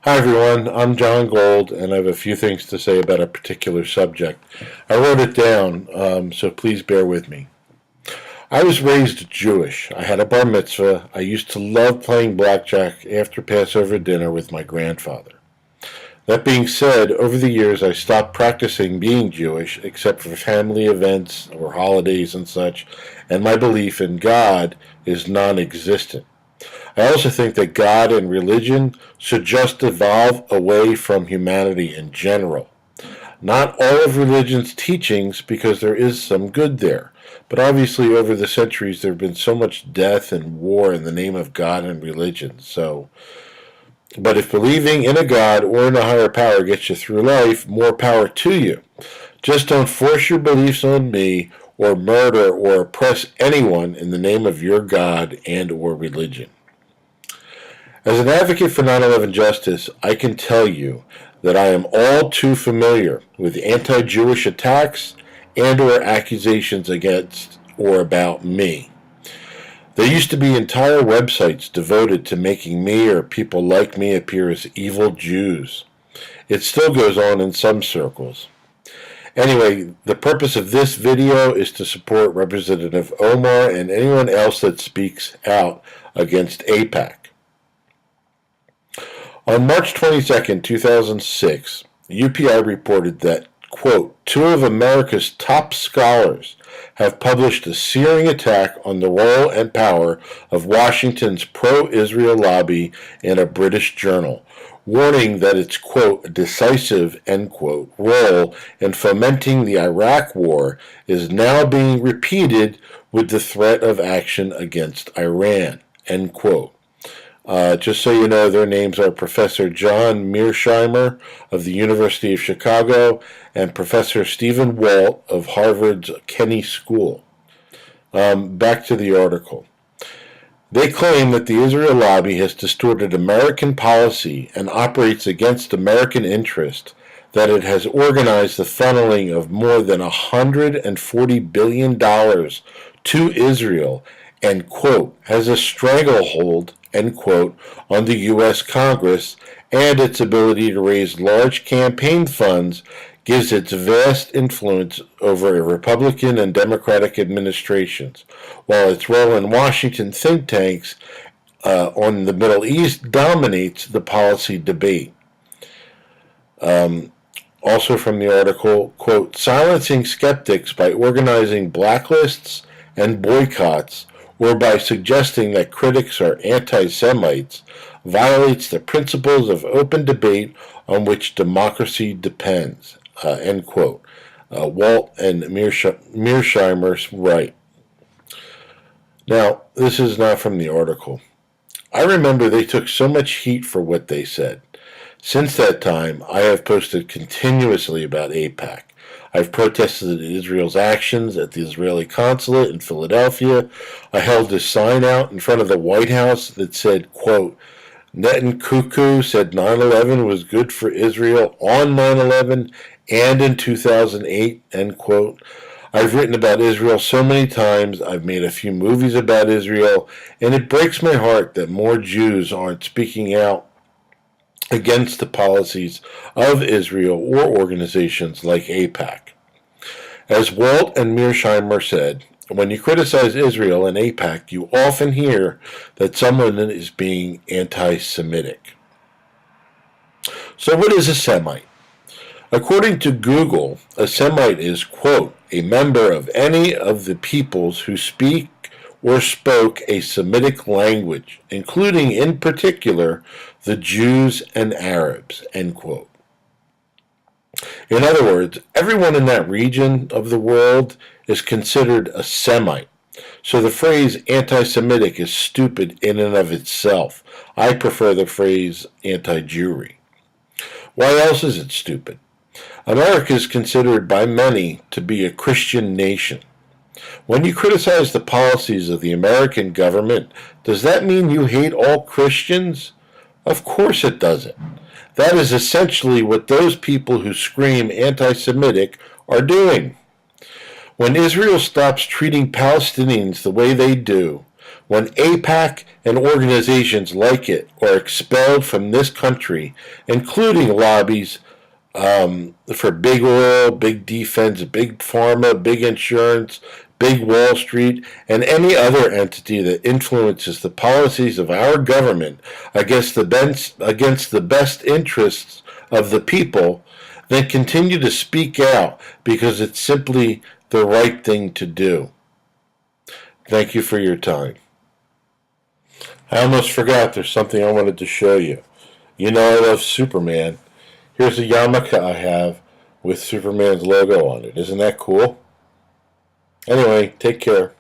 Hi everyone, I'm John Gold, and I have a few things to say about a particular subject. I wrote it down, so please bear with me. I was raised Jewish. I had a bar mitzvah. I used to love playing blackjack after Passover dinner with my grandfather. That being said, over the years I stopped practicing being Jewish except for family events or holidays and such, and my belief in God is non-existent. I also think that God and religion should just evolve away from humanity in general. Not all of religion's teachings, because there is some good there. But obviously, over the centuries, there have been so much death and war in the name of God and religion. But if believing in a God or in a higher power gets you through life, more power to you. Just don't force your beliefs on me or murder or oppress anyone in the name of your God and or religion. As an advocate for 9/11 justice, I can tell you that I am all too familiar with anti-Jewish attacks and or accusations against or about me. There used to be entire websites devoted to making me or people like me appear as evil Jews. It still goes on in some circles. Anyway, the purpose of this video is to support Representative Omar and anyone else that speaks out against AIPAC. On March 22, 2006, UPI reported that, quote, two of America's top scholars have published a searing attack on the role and power of Washington's pro-Israel lobby in a British journal, warning that its, quote, decisive, end quote, role in fomenting the Iraq War is now being repeated with the threat of action against Iran, end quote. Just so you know, their names are Professor John Mearsheimer of the University of Chicago and Professor Stephen Walt of Harvard's Kennedy School. Back to the article. They claim that the Israel lobby has distorted American policy and operates against American interest, that it has organized the funneling of more than $140 billion to Israel and, quote, has a stranglehold, end quote, on the U.S. Congress, and its ability to raise large campaign funds gives its vast influence over Republican and Democratic administrations, while its role in Washington think tanks on the Middle East dominates the policy debate. Also from the article, quote, silencing skeptics by organizing blacklists and boycotts or by suggesting that critics are anti-Semites violates the principles of open debate on which democracy depends, end quote. Walt and Mearsheimer write. Now, this is not from the article. I remember they took so much heat for what they said. Since that time, I have posted continuously about AIPAC. I've protested Israel's actions at the Israeli consulate in Philadelphia. I held a sign out in front of the White House that said, quote, Netanyahu said 9/11 was good for Israel on 9/11 and in 2008, end quote. I've written about Israel so many times, I've made a few movies about Israel, and it breaks my heart that more Jews aren't speaking out against the policies of Israel or organizations like AIPAC. As Walt and Mearsheimer said, when you criticize Israel and AIPAC, you often hear that someone is being anti-Semitic. So what is a Semite? According to Google, a Semite is, quote, a member of any of the peoples who speak or spoke a Semitic language, including in particular the Jews and Arabs, end quote. In other words, everyone in that region of the world is considered a Semite. So the phrase anti-Semitic is stupid in and of itself. I prefer the phrase anti-Jewry. Why else is it stupid? America is considered by many to be a Christian nation. When you criticize the policies of the American government, does that mean you hate all Christians? Of course it doesn't. That is essentially what those people who scream anti-Semitic are doing. When Israel stops treating Palestinians the way they do, When AIPAC and organizations like it are expelled from this country, including lobbies for big oil, big defense, big pharma, big insurance, big Wall Street, and any other entity that influences the policies of our government against the best interests of the people, then continue to speak out because it's simply the right thing to do. Thank you for your time. I almost forgot there's something I wanted to show you. You know I love Superman. Here's a yarmulke I have with Superman's logo on it. Isn't that cool? Anyway, take care.